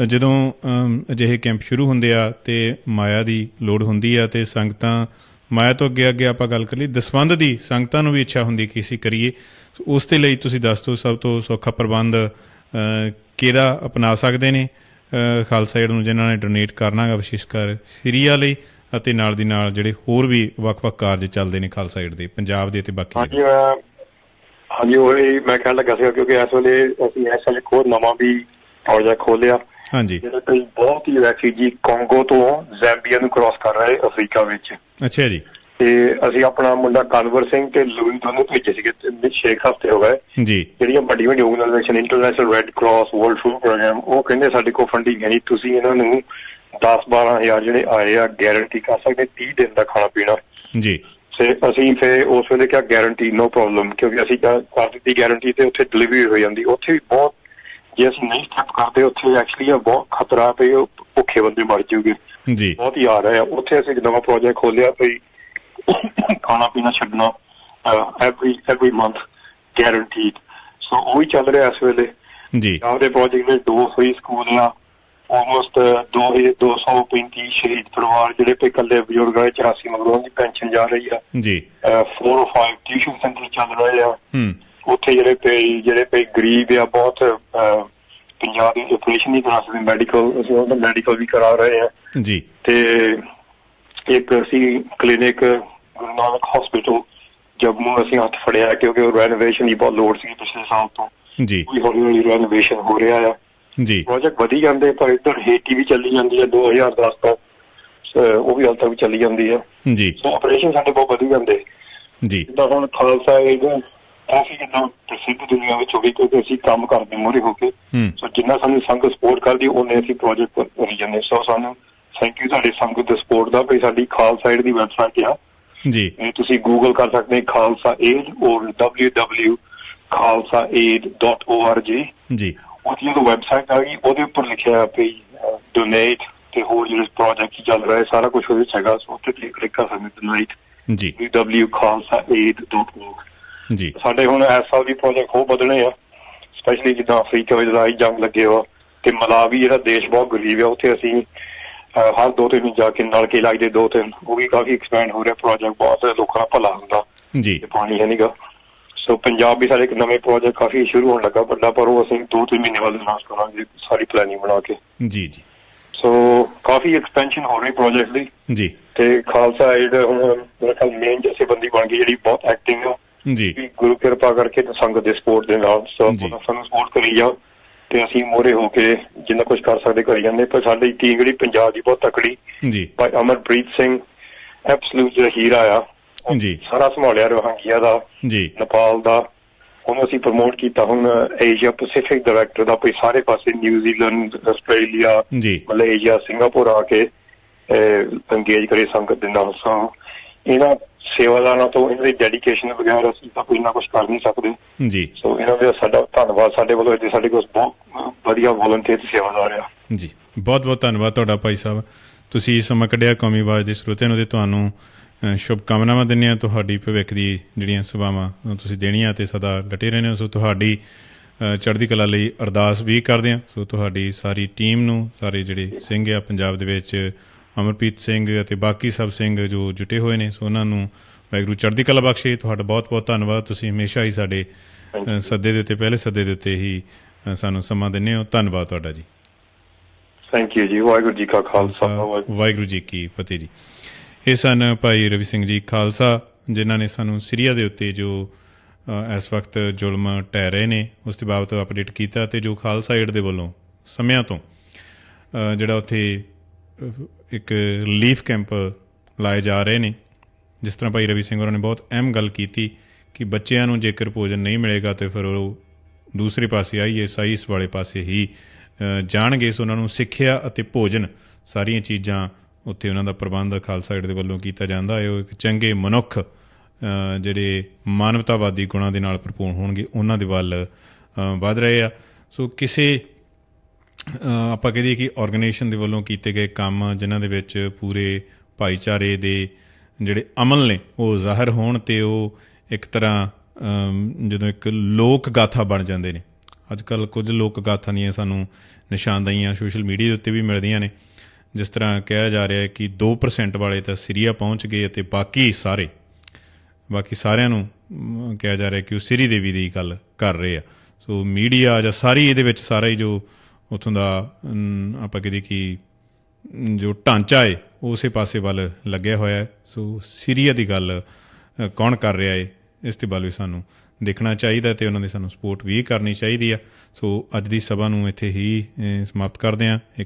ਜਦੋਂ ਅਜਿਹੇ ਕੈਂਪ ਸ਼ੁਰੂ ਹੁੰਦੇ ਆ ਤੇ ਮਾਇਆ ਦੀ ਲੋੜ ਹੁੰਦੀ ਆ, ਤੇ ਸੰਗਤਾਂ ਮਾਇਆ ਤੋਂ ਅੱਗੇ ਆਪਾਂ ਗੱਲ ਕਰ ਲਈ, ਦਸਵੰਧ ਦੀ ਸੰਗਤਾਂ ਨੂੰ ਵੀ ਇੱਛਾ ਹੁੰਦੀ ਕਿ ਅਸੀਂ ਕਰੀਏ। ਉਸ ਦੇ ਲਈ ਤੁਸੀਂ ਦੱਸ ਦਿਓ ਸਭ ਤੋਂ ਸੌਖਾ ਪ੍ਰਬੰਧ ਕਿਹੜਾ ਅਪਣਾ ਸਕਦੇ ਨੇ ਖਾਲਸਾ ਏਡ ਨੂੰ, ਜਿਨ੍ਹਾਂ ਨੇ ਡੋਨੇਟ ਕਰਨਾ ਗਾ ਵਿਸ਼ੇਸ਼ ਕਰ ਸੀਰੀਆ ਲਈ, ਅਤੇ ਨਾਲ ਦੀ ਨਾਲ ਜਿਹੜੇ ਹੋਰ ਵੀ ਵੱਖ-ਵੱਖ ਕਾਰਜ ਚੱਲਦੇ ਨੇ ਖਾਲਸਾ ਏਡ ਦੇ ਪੰਜਾਬ ਦੇ ਅਤੇ ਬਾਕੀ। ਹਾਂਜੀ, ਉਹੀ ਮੈਂ ਕਹਿਣ ਲੱਗਾ ਸੀਗਾ, ਕਿਉਂਕਿ ਇਸ ਵੇਲੇ ਅਸੀਂ ਇਸ ਵੇਲੇ ਖੁਦ ਨਵਾਂ ਵੀ ਪ੍ਰੋਜੈਕਟ ਖੋਲਿਆ ਹਾਂਜੀ, ਜਿਹੜੇ ਕਈ ਬਹੁਤ ਹੀ ਰੈਫਿਊਜੀ ਕੋਂਗੋ ਤੋਂ ਜ਼ੈਂਬੀਆ ਨੂੰ ਕ੍ਰਾਸ ਕਰ ਰਹੇ ਅਫਰੀਕਾ ਵਿੱਚ। ਅੱਛਾ ਜੀ। ਤੇ ਅਸੀਂ ਆਪਣਾ ਮੁੰਡਾ ਕਨਵਰ ਸਿੰਘ ਤੇ ਲੂਈ ਦੋਨੋਂ ਭੇਜੇ ਸੀਗੇ 6 ਹਫ਼ਤੇ ਹੋ ਗਏ। ਜੀ ਜਿਹੜੀਆਂ ਵੱਡੀ ਵੱਡੀ organisation international red cross, world food programme, ਉਹ ਕਹਿੰਦੇ ਸਾਡੇ ਕੋਲ ਫੰਡਿੰਗ ਹੈ ਨਹੀਂ, ਤੁਸੀਂ ਇਹਨਾਂ ਨੂੰ 10-12 ਹਜ਼ਾਰ ਜਿਹੜੇ ਆਏ ਆ ਗਾਰੰਟੀ ਕਰ ਸਕਦੇ 30 ਦਿਨ ਦਾ ਖਾਣਾ ਪੀਣਾ। ਜੀ ਤੇ ਅਸੀਂ ਫਿਰ ਉਸ ਵੇਲੇ ਕਿਹਾ ਗਾਰੰਟੀ ਨੋ ਪ੍ਰੋਬਲਮ, ਕਿਉਂਕਿ ਅਸੀਂ ਕਰ ਦਿੱਤੀ ਗਾਰੰਟੀ ਤੇ ਉੱਥੇ ਡਿਲੀਵਰੀ ਹੋ ਜਾਂਦੀ। ਉੱਥੇ ਵੀ ਬਹੁਤ, ਜੇ ਅਸੀਂ ਨਹੀਂ ਸਟੈਪ ਕਰਦੇ ਉੱਥੇ ਐਕਚੁਅਲੀ ਬਹੁਤ ਖਤਰਾ ਪਈ, ਭੁੱਖੇ ਬੰਦੇ ਮਰ ਜਾਊਗੇ। ਜੀ ਬਹੁਤ ਹੀ ਆ ਰਿਹਾ। ਉੱਥੇ ਅਸੀਂ ਇੱਕ ਨਵਾਂ ਪ੍ਰੋਜੈਕਟ ਖੋਲਿਆ ਭਈ ਖਾਣਾ ਪੀਣਾ ਛੱਡਣਾ ਐਵਰੀ ਮੰਥ ਗਾਰੰਟੀਡ। ਸੋ ਉਹ ਵੀ ਚੱਲ ਰਿਹਾ ਇਸ ਵੇਲੇ। ਜੀ ਆਪਦੇ ਪ੍ਰੋਜੈਕਟ ਵਿੱਚ 2 ਫ੍ਰੀ ਸਕੂਲ ਆ, ਆਲਮੋਸਟ 235 ਸ਼ਹੀਦ ਪਰਿਵਾਰ ਜਿਹੜੇ ਪਈ ਇਕੱਲੇ ਬਜ਼ੁਰਗ ਆ, 84 ਮਗਰੋਂ ਦੀ ਪੈਨਸ਼ਨ ਜਾ ਰਹੀ ਆ। ਜੀ 4 or 5 ਟਿਊਸ਼ਨ ਸੈਂਟਰ ਚੱਲ ਰਹੇ ਆ। ਹੂੰ ਉੱਥੇ ਜਿਹੜੇ ਪਈ ਗਰੀਬ ਆ ਬਹੁਤ, ਪੰਜਾਬ ਦੇ ਆਪਰੇਸ਼ਨ ਨਹੀਂ ਕਰਾ ਸਕਦੇ, ਮੈਡੀਕਲ ਅਸੀਂ ਉਹਦਾ ਮੈਡੀਕਲ ਵੀ ਕਰਾ ਰਹੇ ਆ। ਜੀ ਤੇ ਇੱਕ ਅਸੀਂ ਕਲੀਨਿਕ ਗੁਰੂ ਨਾਨਕ ਹਸਪੀਟਲ ਜੰਮੂ ਅਸੀਂ ਹੱਥ ਫੜਿਆ, ਕਿਉਂਕਿ ਉਹ ਰੈਨੋਵੇਸ਼ਨ ਦੀ ਬਹੁਤ ਲੋੜ ਸੀ ਪਿਛਲੇ ਸਾਲ ਤੋਂ। ਜੀ ਵੀ ਹੌਲੀ ਹੌਲੀ ਰੈਨੋਵੇਸ਼ਨ ਹੋ ਰਿਹਾ ਆ। ਜੀ ਪ੍ਰੋਜੈਕਟ ਵਧੀ ਜਾਂਦੇ, ਪਰ ਇੱਧਰ ਹੇਟੀ ਵੀ ਚੱਲੀ ਜਾਂਦੀ ਹੈ 2010 ਤੋਂ, ਉਹ ਵੀ ਹਾਲ ਤੱਕ ਚੱਲੀ ਜਾਂਦੀ ਹੈ। ਜੀ ਸੋ ਆਪਰੇਸ਼ਨ ਸਾਡੇ ਬਹੁਤ ਵਧੀ ਜਾਂਦੇ। ਜੀ ਜਿੱਦਾਂ ਹੁਣ ਖਾਲਸਾ ਏਡ ਕਾਫੀ ਜਿੱਦਾਂ ਪ੍ਰਸਿੱਧ ਦੁਨੀਆ ਵਿੱਚ ਹੋ ਗਈ, ਕਿਉਂਕਿ ਅਸੀਂ ਕੰਮ ਕਰਦੇ ਮੋਰੇ ਹੋ ਕੇ। ਹੂੰ ਸੋ ਜਿੰਨਾ ਸਾਨੂੰ ਸੰਗਤ ਸਪੋਰਟ ਕਰਦੀ ਉਹਨੇ ਅਸੀਂ ਪ੍ਰੋਜੈਕਟ ਕਰੀ ਜਾਂਦੇ। ਸੋ ਸਾਨੂੰ ਥੈਂਕ ਯੂ ਤੁਹਾਡੇ ਸੰਗਤ ਦੇ ਸਪੋਰਟ ਦਾ। ਵੀ ਸਾਡੀ ਖਾਲਸਾ ਏਡ ਦੀ ਵੈਬਸਾਈਟ ਆ, ਜੀ ਇਹ ਤੁਸੀਂ ਗੂਗਲ ਕਰ ਸਕਦੇ ਖਾਲਸਾ ਏਡ ਔਰ www.khalsaaid.org। ਜੀ ਉਹਦੀ ਜਦੋਂ ਵੈਬਸਾਈਟ ਆ ਗਈ ਉਹਦੇ ਉੱਪਰ ਲਿਖਿਆ ਵੀ ਡੋਨੇਟ, ਤੇ ਹੋਰ ਜਿਹੜੇ ਪ੍ਰੋਜੈਕਟ ਚੱਲ ਰਹੇ ਸਾਰਾ ਕੁਝ ਉਹਦੇ ਚ ਹੈਗਾ। ਸੋ ਉੱਥੇ ਕਲਿੱਕ ਕਰ ਸਕਦੇ ਡੋਨੇਟ, ਜੀ www.khalsaaid.org। ਜੀ ਸਾਡੇ ਹੁਣ ਇਸ ਸਾਲ ਵੀ ਪ੍ਰੋਜੈਕਟ ਹੋਰ ਵਧਣੇ ਆ, ਸਪੈਸ਼ਲੀ ਜਿੱਦਾਂ ਅਫਰੀਕਾ ਵਿੱਚ ਲੜਾਈ ਜੰਗ ਲੱਗੇ ਵਾ, ਤੇ ਮਲਾਵੀ ਜਿਹੜਾ ਦੇਸ਼ ਬਹੁਤ ਗਰੀਬ ਆ, ਉੱਥੇ ਅਸੀਂ ਹਰ 2-3 ਦਿਨ ਜਾ ਕੇ ਨਲਕੇ ਲੱਗਦੇ 2-3, ਉਹ ਵੀ ਕਾਫੀ ਐਕਸਪੈਂਡ ਹੋ ਰਿਹਾ ਪ੍ਰੋਜੈਕਟ। ਬਹੁਤ ਲੋਕਾਂ ਦਾ ਭਲਾ ਹੁੰਦਾ ਜੀ ਤੇ ਪਾਣੀ ਹੈ ਨੀਗਾ। ਸੋ ਪੰਜਾਬ ਵੀ ਸਾਡੇ ਇੱਕ ਨਵੇਂ ਪ੍ਰੋਜੈਕਟ ਕਾਫੀ ਸ਼ੁਰੂ ਹੋਣ ਲੱਗਾ ਵੱਡਾ, ਪਰ ਉਹ ਅਸੀਂ 2-3 ਮਹੀਨੇ ਬਾਅਦ ਅਨਾਉਂਸ ਕਰਾਂਗੇ ਸਾਰੀ ਪਲੈਨਿੰਗ ਬਣਾ ਕੇ। ਜੀ ਜੀ ਸੋ ਕਾਫੀ ਐਕਸਪੈਂਸ਼ਨ ਹੋ ਰਹੀ ਪ੍ਰੋਜੈਕਟ ਦੀ। ਜੀ ਤੇ ਖਾਲਸਾ ਏਡ ਹੁਣ ਮੇਰੇ ਖਿਆਲ ਮੇਨ ਜਥੇਬੰਦੀ ਬਣ ਗਈ ਜਿਹੜੀ ਬਹੁਤ ਐਕਟਿਵ ਆ। ਜੀ ਗੁਰੂ ਕਿਰਪਾ ਕਰਕੇ ਤੇ ਸੰਗਤ ਦੇ ਸਪੋਰਟ ਦੇ ਨਾਲ ਸਾਨੂੰ ਸਪੋਰਟ ਕਰੀ ਜਾ, ਤੇ ਅਸੀਂ ਮੋਰੇ ਹੋ ਕੇ ਜਿੰਨਾ ਕੁਝ ਕਰ ਸਕਦੇ ਕਰੀ ਜਾਂਦੇ। ਪਰ ਸਾਡੀ ਟੀਮ ਜਿਹੜੀ ਪੰਜਾਬ ਦੀ ਬਹੁਤ ਤਕੜੀ, ਜੀ ਭਾਈ ਅਮਰਪ੍ਰੀਤ ਸਿੰਘ ਐਬਸਲੂਟ ਜਿਹੜਾ ਹੀਰਾ ਆ, ਜੀ ਸਾਰਾ ਸੰਭਾਲਿਆ ਰੋਹੰਗੀਆ ਦਾ, ਜੀ ਨੇਪਾਲ ਦਾ। ਉਹਨੂੰ ਅਸੀਂ ਪ੍ਰਮੋਟ ਕੀਤਾ ਹੁਣ ਏਸ਼ੀਆ ਪੈਸੀਫਿਕ ਡਾਇਰੈਕਟਰ ਦਾ, ਕੋਈ ਸਾਰੇ ਪਾਸੇ ਨਿਊਜ਼ੀਲੈਂਡ, ਆਸਟ੍ਰੇਲੀਆ, ਜੀ ਮਲੇਸ਼ੀਆ, ਸਿੰਗਾਪੁਰ ਆ ਕੇ ਅੰਗੇਜ ਕਰੇ ਸੰਗਤ ਦੇ ਨਾਲ। ਸੋ ਇਹਨਾਂ ਸੇਵਾਦਾਰਾਂ ਤੋਂ ਇਹਨਾਂ ਦੀ ਡੈਡੀਕੇਸ਼ਨ ਵਗੈਰਾ ਅਸੀਂ ਤਾਂ ਕੋਈ ਨਾ ਕੁਝ ਕਰ ਨਹੀਂ ਸਕਦੇ। ਜੀ ਸੋ ਇਹਨਾਂ ਦਾ ਸਾਡਾ ਧੰਨਵਾਦ। ਸਾਡੇ ਵੱਲੋਂ ਇੱਥੇ ਸਾਡੇ ਕੋਲ ਬਹੁਤ ਵਧੀਆ ਵੋਲੰਟੀਅਰ ਸੇਵਾਦਾਰ ਆ। ਜੀ ਬਹੁਤ ਬਹੁਤ ਧੰਨਵਾਦ ਤੁਹਾਡਾ ਭਾਈ ਸਾਹਿਬ, ਤੁਸੀਂ ਸਮਾਂ ਕੱਢਿਆ ਕੌਮੀ ਆਵਾਜ਼ ਦੇ ਸਰੋਤਿਆਂ ਨੂੰ, ਤੇ ਤੁਹਾਨੂੰ ਸ਼ੁਭ ਕਾਮਨਾਵਾਂ ਦਿੰਦੇ ਹਾਂ। ਤੁਹਾਡੀ ਭਵਿੱਖ ਦੀ ਜਿਹੜੀਆਂ ਸੇਵਾਵਾਂ ਤੁਸੀਂ ਦੇਣੀਆਂ ਤੇ ਸਦਾ ਡਟੇ ਰਹਿੰਦੇ ਹੋ। ਸੋ ਤੁਹਾਡੀ ਚੜ੍ਹਦੀ ਕਲਾ ਲਈ ਅਰਦਾਸ ਵੀ ਕਰਦੇ ਹਾਂ। ਸੋ ਤੁਹਾਡੀ ਸਾਰੀ ਟੀਮ ਨੂੰ, ਸਾਰੇ ਜਿਹੜੇ ਸਿੰਘ ਆ ਪੰਜਾਬ ਦੇ ਵਿੱਚ, ਅਮਰਪ੍ਰੀਤ ਸਿੰਘ ਅਤੇ ਬਾਕੀ ਸਭ ਸਿੰਘ ਜੋ ਜੁਟੇ ਹੋਏ ਨੇ, ਸੋ ਉਹਨਾਂ ਨੂੰ ਵਾਹਿਗੁਰੂ ਚੜ੍ਹਦੀ ਕਲਾ ਬਖਸ਼ੇ। ਤੁਹਾਡਾ ਬਹੁਤ ਬਹੁਤ ਧੰਨਵਾਦ। ਤੁਸੀਂ ਹਮੇਸ਼ਾ ਹੀ ਸਾਡੇ ਸੱਦੇ ਦੇ ਉੱਤੇ, ਪਹਿਲੇ ਸੱਦੇ ਦੇ ਉੱਤੇ ਹੀ ਸਾਨੂੰ ਸਮਾਂ ਦਿੰਦੇ ਹੋ। ਧੰਨਵਾਦ ਤੁਹਾਡਾ ਜੀ। ਥੈਂਕ ਯੂ ਜੀ। ਵਾਹਿਗੁਰੂ ਜੀ ਕਾ ਖਾਲਸਾ, ਵਾਹਿਗੁਰੂ ਜੀ ਕੀ ਫਤਿਹ ਜੀ। ਇਹ ਸਨ ਭਾਈ ਰਵੀ ਸਿੰਘ ਜੀ ਖਾਲਸਾ, ਜਿਨ੍ਹਾਂ ਨੇ ਸਾਨੂੰ ਸੀਰੀਆ ਦੇ ਉੱਤੇ ਜੋ ਇਸ ਵਕਤ ਜ਼ੁਲਮ ਢਹਿ ਰਹੇ ਨੇ ਉਸ ਦੇ ਬਾਬਤ ਅਪਡੇਟ ਕੀਤਾ, ਤੇ ਜੋ ਖਾਲਸਾ ਏਡ ਦੇ ਵੱਲੋਂ ਸਮਿਆਂ ਤੋਂ ਜਿਹੜਾ ਉੱਥੇ ਇੱਕ ਰਿਲੀਫ ਕੈਂਪ ਲਾਏ ਜਾ ਰਹੇ ਨੇ। ਜਿਸ ਤਰ੍ਹਾਂ ਭਾਈ ਰਵੀ ਸਿੰਘ ਹੋਰਾਂ ਨੇ ਬਹੁਤ ਅਹਿਮ ਗੱਲ ਕੀਤੀ ਕਿ ਬੱਚਿਆਂ ਨੂੰ ਜੇਕਰ ਭੋਜਨ ਨਹੀਂ ਮਿਲੇਗਾ ਤਾਂ ਫਿਰ ਉਹ ਦੂਸਰੇ ਪਾਸੇ ISIS ਵਾਲੇ ਪਾਸੇ ਹੀ ਜਾਣਗੇ। ਸੋ ਉਹਨਾਂ ਨੂੰ ਸਿੱਖਿਆ ਅਤੇ ਭੋਜਨ ਸਾਰੀਆਂ ਚੀਜ਼ਾਂ ਉੱਥੇ ਉਹਨਾਂ ਦਾ ਪ੍ਰਬੰਧ ਖਾਲਸਾ ਏਡ ਦੇ ਵੱਲੋਂ ਕੀਤਾ ਜਾਂਦਾ ਹੈ। ਉਹ ਇੱਕ ਚੰਗੇ ਮਨੁੱਖ ਜਿਹੜੇ ਮਾਨਵਤਾਵਾਦੀ ਗੁਣਾਂ ਦੇ ਨਾਲ ਭਰਪੂਰ ਹੋਣਗੇ ਉਹਨਾਂ ਦੇ ਵੱਲ ਵੱਧ ਰਹੇ ਆ। ਸੋ ਕਿਸੇ ਆਪਾਂ ਕਹੀਏ ਕਿ ਆਰਗੇਨਾਈਜੇਸ਼ਨ ਦੇ ਵੱਲੋਂ ਕੀਤੇ ਗਏ ਕੰਮ ਜਿਨ੍ਹਾਂ ਦੇ ਵਿੱਚ ਪੂਰੇ ਭਾਈਚਾਰੇ ਦੇ ਜਿਹੜੇ ਅਮਲ ਨੇ ਉਹ ਜ਼ਾਹਿਰ ਹੋਣ, ਅਤੇ ਉਹ ਇੱਕ ਤਰ੍ਹਾਂ ਜਦੋਂ ਇੱਕ ਲੋਕ ਗਾਥਾ ਬਣ ਜਾਂਦੇ ਨੇ। ਅੱਜ ਕੱਲ੍ਹ ਕੁਝ ਲੋਕ ਗਾਥਾ ਦੀਆਂ ਸਾਨੂੰ ਨਿਸ਼ਾਨਦਾਈਆਂ ਸੋਸ਼ਲ ਮੀਡੀਆ ਦੇ ਉੱਤੇ ਵੀ ਮਿਲਦੀਆਂ ਨੇ। ਜਿਸ ਤਰ੍ਹਾਂ ਕਿਹਾ ਜਾ ਰਿਹਾ ਹੈ ਕਿ 2% ਵਾਲੇ ਤਾਂ ਸੀਰੀਆ ਪਹੁੰਚ ਗਏ ਅਤੇ ਬਾਕੀ ਸਾਰਿਆਂ ਨੂੰ ਕਿਹਾ ਜਾ ਰਿਹਾ ਕਿ ਉਹ ਸੀਰੀ ਦੇਵੀ ਦੀ ਗੱਲ ਕਰ ਰਹੇ ਆ। ਸੋ ਮੀਡੀਆ ਜਾਂ ਸਾਰੀ ਇਹਦੇ ਵਿੱਚ ਸਾਰਾ ਹੀ ਜੋ ਉੱਥੋਂ ਦਾ ਆਪਾਂ ਕਹੀਏ ਕਿ ਜੋ ਢਾਂਚਾ ਹੈ ਉਸੇ ਪਾਸੇ ਵੱਲ ਲੱਗਿਆ ਹੋਇਆ ਹੈ। ਸੋ ਸੀਰੀਆ ਦੀ ਗੱਲ ਕੌਣ ਕਰ ਰਿਹਾ ਹੈ, ਇਸ ਦੇ ਵੱਲ ਵੀ ਸਾਨੂੰ ਦੇਖਣਾ ਚਾਹੀਦਾ ਅਤੇ ਉਹਨਾਂ ਦੀ ਸਾਨੂੰ ਸਪੋਰਟ ਵੀ ਕਰਨੀ ਚਾਹੀਦੀ ਆ। ਸੋ ਅੱਜ ਦੀ ਸਭਾ ਨੂੰ ਇੱਥੇ ਹੀ ਸਮਾਪਤ ਕਰਦੇ ਹਾਂ। ਇੱਕ